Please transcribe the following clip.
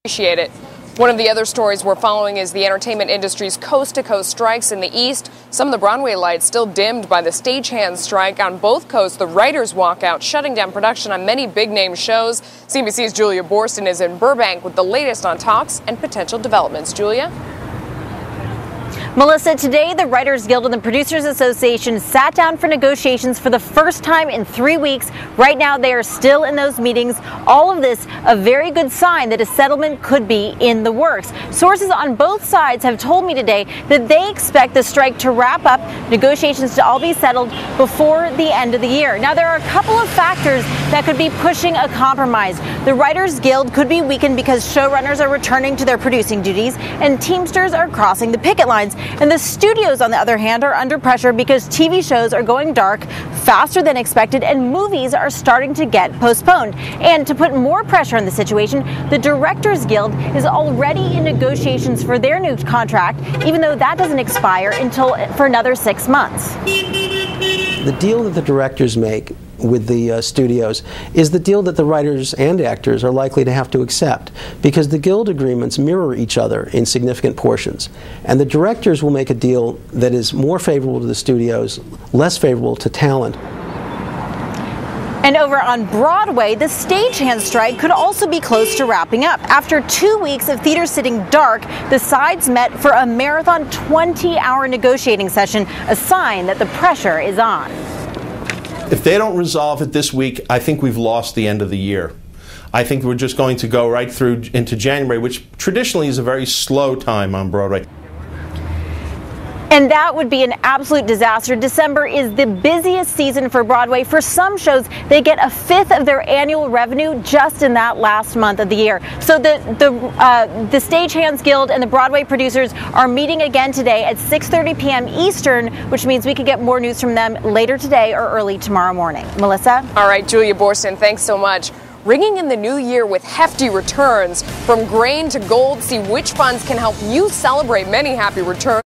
Appreciate it. One of the other stories we're following is the entertainment industry's coast-to-coast strikes in the East. Some of the Broadway lights still dimmed by the stagehand strike on both coasts. The writers' walkout shutting down production on many big-name shows. CNBC's Julia Borston is in Burbank with the latest on talks and potential developments. Julia? Melissa, today the Writers Guild and the Producers Association sat down for negotiations for the first time in 3 weeks. Right now they are still in those meetings. All of this a very good sign that a settlement could be in the works. Sources on both sides have told me today that they expect the strike to wrap up, negotiations to all be settled before the end of the year. Now there are a couple of factors that could be pushing a compromise. The Writers Guild could be weakened because showrunners are returning to their producing duties and Teamsters are crossing the picket lines. And the studios, on the other hand, are under pressure because TV shows are going dark faster than expected and movies are starting to get postponed. And to put more pressure on the situation, the Directors Guild is already in negotiations for their new contract, even though that doesn't expire until for another 6 months. The deal that the directors make with the studios is the deal that the writers and actors are likely to have to accept, because the guild agreements mirror each other in significant portions. And the directors will make a deal that is more favorable to the studios, less favorable to talent. And over on Broadway, the stagehand strike could also be close to wrapping up. After 2 weeks of theaters sitting dark, the sides met for a marathon 20-hour negotiating session, a sign that the pressure is on. If they don't resolve it this week, I think we've lost the end of the year. I think we're just going to go right through into January, which traditionally is a very slow time on Broadway. And that would be an absolute disaster. December is the busiest season for Broadway. For some shows, they get a fifth of their annual revenue just in that last month of the year. So the Stagehands Guild and the Broadway producers are meeting again today at 6:30 p.m. Eastern, which means we could get more news from them later today or early tomorrow morning. Melissa? All right, Julia Borston, thanks so much. Ringing in the new year with hefty returns from grain to gold. See which funds can help you celebrate many happy returns.